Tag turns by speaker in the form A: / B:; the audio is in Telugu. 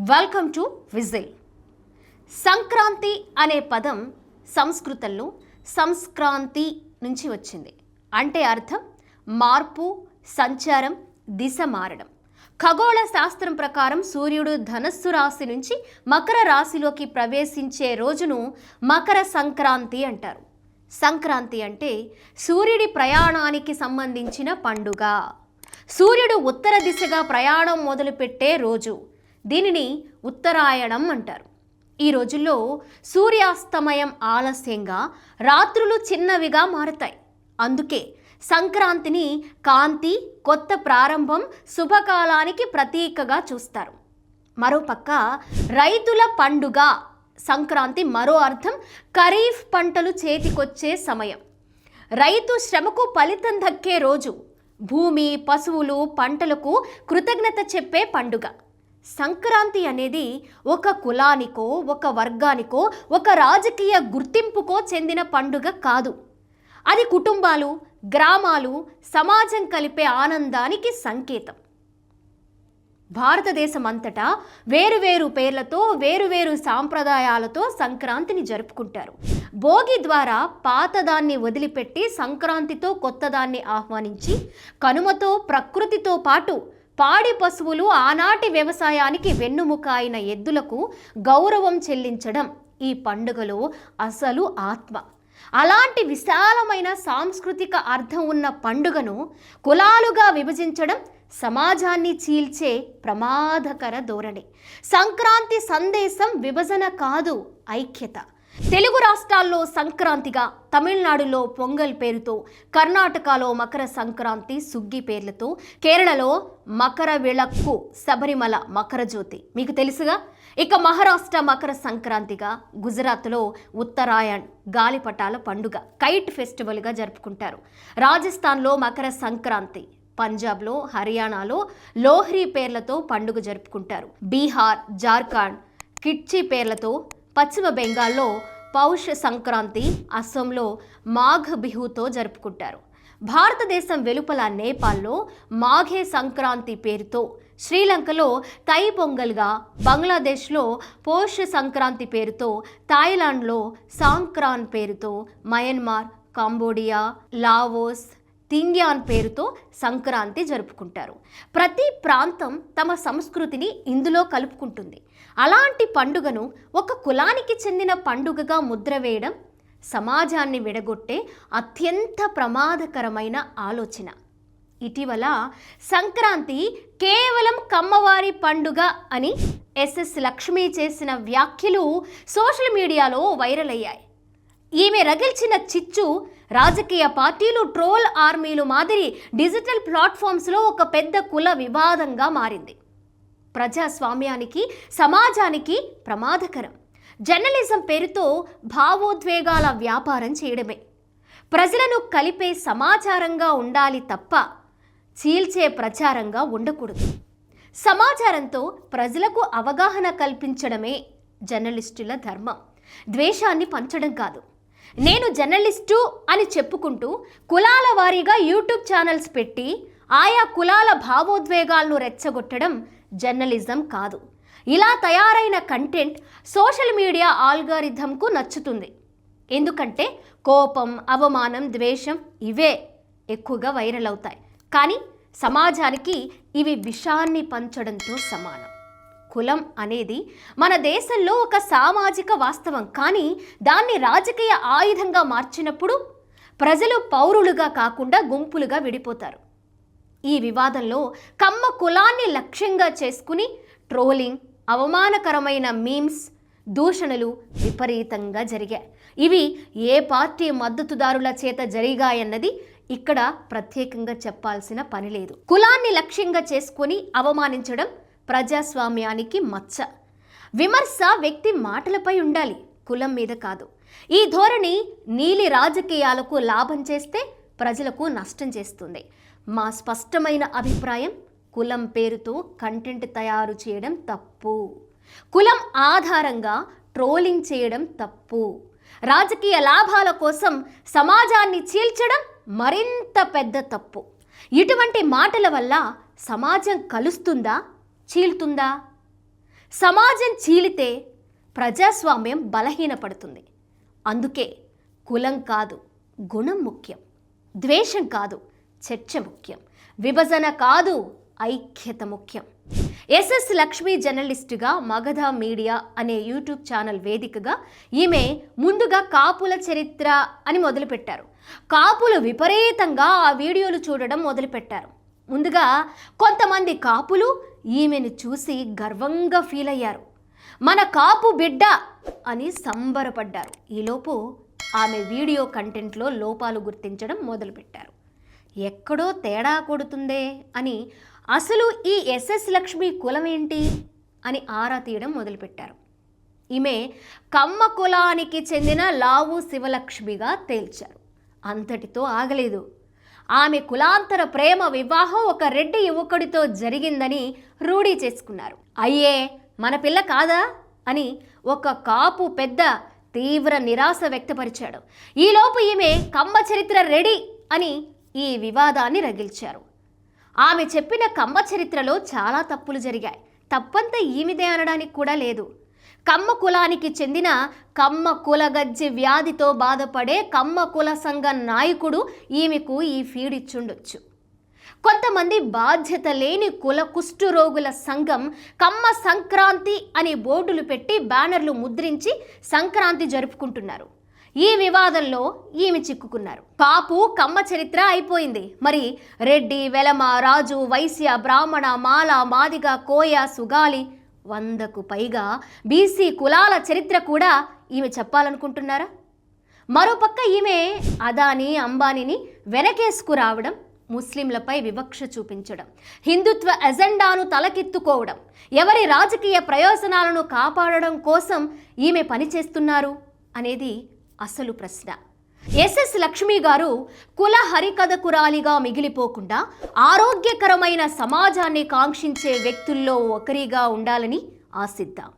A: Welcome to whistle. సంక్రాంతి అనే పదం సంస్కృతంలో సంస్క్రాంతి నుంచి వచ్చింది. అంటే అర్థం మార్పు, సంచారం, దిశ మారడం. ఖగోళ శాస్త్రం ప్రకారం సూర్యుడు ధనస్సు రాశి నుంచి మకర రాశిలోకి ప్రవేశించే రోజును మకర సంక్రాంతి అంటారు. సంక్రాంతి అంటే సూర్యుడి ప్రయాణానికి సంబంధించిన పండుగ. సూర్యుడు ఉత్తర దిశగా ప్రయాణం మొదలుపెట్టే రోజు. దీనిని ఉత్తరాయణం అంటారు. ఈ రోజుల్లో సూర్యాస్తమయం ఆలస్యంగా, రాత్రులు చిన్నవిగా మారతాయి. అందుకే సంక్రాంతిని కాంతి, కొత్త ప్రారంభం, శుభకాలానికి ప్రతీకగా చూస్తారు. మరోపక్క రైతుల పండుగ సంక్రాంతి మరో అర్థం ఖరీఫ్ పంటలు చేతికొచ్చే సమయం. రైతు శ్రమకు ఫలితం దక్కే రోజు. భూమి, పశువులు, పంటలకు కృతజ్ఞత చెప్పే పండుగ. సంక్రాంతి అనేది ఒక కులానికో, ఒక వర్గానికో, ఒక రాజకీయ గుర్తింపుకో చెందిన పండుగ కాదు. అది కుటుంబాలు, గ్రామాలు, సమాజం కలిపే ఆనందానికి సంకేతం. భారతదేశం అంతటా వేరువేరు పేర్లతో, వేరువేరు సాంప్రదాయాలతో సంక్రాంతిని జరుపుకుంటారు. భోగి ద్వారా పాతదాన్ని వదిలిపెట్టి సంక్రాంతితో కొత్తదాన్ని ఆహ్వానించి, కనుమతో ప్రకృతితో పాటు పాడి పశువులు, ఆనాటి వ్యవసాయానికి వెన్నుముక అయిన ఎద్దులకు గౌరవం చెల్లించడం ఈ పండుగలో అసలు ఆత్మ. అలాంటి విశాలమైన సాంస్కృతిక అర్థం ఉన్న పండుగను కులాలుగా విభజించడం సమాజాన్ని చీల్చే ప్రమాదకర ధోరణి. సంక్రాంతి సందేశం విభజన కాదు, ఐక్యత. తెలుగు రాష్ట్రాల్లో సంక్రాంతిగా, తమిళనాడులో పొంగల్ పేరుతో, కర్ణాటకలో మకర సంక్రాంతి సుగ్గి పేర్లతో, కేరళలో మకర విళక్కు, శబరిమల మకర జ్యోతి మీకు తెలుసుగా. ఇక మహారాష్ట్ర మకర సంక్రాంతిగా, గుజరాత్లో ఉత్తరాయణ్ గాలిపటాల పండుగ కైట్ ఫెస్టివల్గా జరుపుకుంటారు. రాజస్థాన్లో మకర సంక్రాంతి, పంజాబ్లో, హర్యానాలో లోహ్రీ పేర్లతో పండుగ జరుపుకుంటారు. బీహార్, జార్ఖండ్ కిడ్చి పేర్లతో, పశ్చిమ బెంగాల్లో పౌష సంక్రాంతి, అస్సాంలో మాఘ బిహుతో జరుపుకుంటారు. భారతదేశం వెలుపల నేపాల్లో మాఘే సంక్రాంతి పేరుతో, శ్రీలంకలో తై పొంగల్గా, బంగ్లాదేశ్లో పోష సంక్రాంతి పేరుతో, థాయిలాండ్లో సాంక్రాన్ పేరుతో, మయన్మార్, కంబోడియా, లావోస్ తింగ్యాన్ పేరుతో సంక్రాంతి జరుపుకుంటారు. ప్రతి ప్రాంతం తమ సంస్కృతిని ఇందులో కలుపుకుంటుంది. అలాంటి పండుగను ఒక కులానికి చెందిన పండుగగా ముద్ర వేయడం సమాజాన్ని విడగొట్టే అత్యంత ప్రమాదకరమైన ఆలోచన. ఇటీవల సంక్రాంతి కేవలం కమ్మవారి పండుగ అని ఎస్ఎస్ లక్ష్మి చేసిన వ్యాఖ్యలు సోషల్ మీడియాలో వైరల్ అయ్యాయి. ఈమె రగిల్చిన చిచ్చు రాజకీయ పార్టీలు, ట్రోల్ ఆర్మీలు మాదిరి డిజిటల్ ప్లాట్ఫామ్స్లో ఒక పెద్ద కుల వివాదంగా మారింది. ప్రజాస్వామ్యానికి, సమాజానికి ప్రమాదకరం. జర్నలిజం పేరుతో భావోద్వేగాల వ్యాపారం చేయడమే. ప్రజలను కలిపే సమాచారంగా ఉండాలి తప్ప చీల్చే ప్రచారంగా ఉండకూడదు. సమాచారంతో ప్రజలకు అవగాహన కల్పించడమే జర్నలిస్టుల ధర్మం, ద్వేషాన్ని పంచడం కాదు. నేను జర్నలిస్టు అని చెప్పుకుంటూ కులాల వారీగా యూట్యూబ్ ఛానల్స్ పెట్టి ఆయా కులాల భావోద్వేగాలను రెచ్చగొట్టడం జర్నలిజం కాదు. ఇలా తయారైన కంటెంట్ సోషల్ మీడియా ఆల్గారిథంకు నచ్చుతుంది. ఎందుకంటే కోపం, అవమానం, ద్వేషం ఇవే ఎక్కువగా వైరల్ అవుతాయి. కానీ సమాజానికి ఇవి విషాన్ని పంచడంతో సమానం. కులం అనేది మన దేశంలో ఒక సామాజిక వాస్తవం. కానీ దాన్ని రాజకీయ ఆయుధంగా మార్చినప్పుడు ప్రజలు పౌరులుగా కాకుండా గుంపులుగా విడిపోతారు. ఈ వివాదంలో కమ్మ కులాన్ని లక్ష్యంగా చేసుకుని ట్రోలింగ్, అవమానకరమైన మీమ్స్, దూషణలు విపరీతంగా జరిగాయి. ఇవి ఏ పార్టీ మద్దతుదారుల చేత జరిగాయన్నది ఇక్కడ ప్రత్యేకంగా చెప్పాల్సిన పని లేదు. కులాన్ని లక్ష్యంగా చేసుకుని అవమానించడం ప్రజాస్వామ్యానికి మచ్చ. విమర్శ వ్యక్తి మాటలపై ఉండాలి, కులం మీద కాదు. ఈ ధోరణి నీలి రాజకీయాలకు లాభం చేస్తే ప్రజలకు నష్టం చేస్తుంది. మా స్పష్టమైన అభిప్రాయం, కులం పేరుతో కంటెంట్ తయారు చేయడం తప్పు. కులం ఆధారంగా ట్రోలింగ్ చేయడం తప్పు. రాజకీయ లాభాల కోసం సమాజాన్ని చీల్చడం మరింత పెద్ద తప్పు. ఇటువంటి మాటల వల్ల సమాజం కలుస్తుందా, చీల్తుందా? సమాజం చీలితే ప్రజాస్వామ్యం బలహీనపడుతుంది. అందుకే కులం కాదు, గుణం ముఖ్యం. ద్వేషం కాదు, చర్చ ముఖ్యం. విభజన కాదు, ఐక్యత ముఖ్యం. ఎస్ఎస్ లక్ష్మి జర్నలిస్టుగా మగధ మీడియా అనే యూట్యూబ్ ఛానల్ వేదికగా ఈమె ముందుగా కాపుల చరిత్ర అని మొదలుపెట్టారు. కాపులు విపరీతంగా ఆ వీడియోలు చూడడం మొదలుపెట్టారు. ముందుగా కొంతమంది కాపులు ఈమెను చూసి గర్వంగా ఫీల్ అయ్యారు. మన కాపు బిడ్డ అని సంబరపడ్డారు. ఈలోపు ఆమె వీడియో కంటెంట్లో లోపాలు గుర్తించడం మొదలుపెట్టారు. ఎక్కడో తేడా కొడుతుందే అని అసలు ఈ ఎస్ఎస్ లక్ష్మి కులం ఏంటి అని ఆరా తీయడం మొదలుపెట్టారు. ఈమె కమ్మ కులానికి చెందిన లావు శివలక్ష్మిగా తేల్చారు. అంతటితో ఆగలేదు. ఆమె కులాంతర ప్రేమ వివాహం ఒక రెడ్డి యువకుడితో జరిగిందని రూఢీ చేసుకున్నారు. అయ్యే మన పిల్ల కాదా అని ఒక కాపు పెద్ద తీవ్ర నిరాశ వ్యక్తపరిచాడు. ఈలోపు ఈమె కమ్మ చరిత్ర రెడీ అని ఈ వివాదాన్ని రగిల్చారు. ఆమె చెప్పిన కమ్మ చరిత్రలో చాలా తప్పులు జరిగాయి. తప్పంతా ఈమెదే అనడానికి కూడా లేదు. కమ్మ కులానికి చెందిన కమ్మ కులగజ్జి వ్యాధితో బాధపడే కమ్మ కుల సంఘ నాయకుడు ఈమెకు ఈ ఫీడ్ ఇచ్చుండొచ్చు. కొంతమంది బాధ్యత లేని కుల కుష్టు రోగుల సంఘం కమ్మ సంక్రాంతి అని బోర్డులు పెట్టి బ్యానర్లు ముద్రించి సంక్రాంతి జరుపుకుంటున్నారు. ఈ వివాదంలో ఈమె చిక్కుకున్నారు. కాపు కమ్మ చరిత్ర అయిపోయింది. మరి రెడ్డి, వెలమ, రాజు, వైశ్య, బ్రాహ్మణ, మాల, మాదిగ, కోయ, సుగాలి 100కు పైగా బీసీ కులాల చరిత్ర కూడా ఈమె చెప్పాలనుకుంటున్నారా? మరోపక్క ఈమె అదానీ, అంబానీని వెనకేసుకురావడం, ముస్లింలపై వివక్ష చూపించడం, హిందుత్వ ఎజెండాను తలకెత్తుకోవడం, ఎవరి రాజకీయ ప్రయోజనాలను కాపాడడం కోసం ఈమె పనిచేస్తున్నారు అనేది అసలు ప్రశ్న. ఎస్ఎస్ లక్ష్మి గారు కుల హరికథకురాలిగా మిగిలిపోకుండా ఆరోగ్యకరమైన సమాజాన్ని కాంక్షించే వ్యక్తుల్లో ఒకరిగా ఉండాలని ఆశిద్దాం.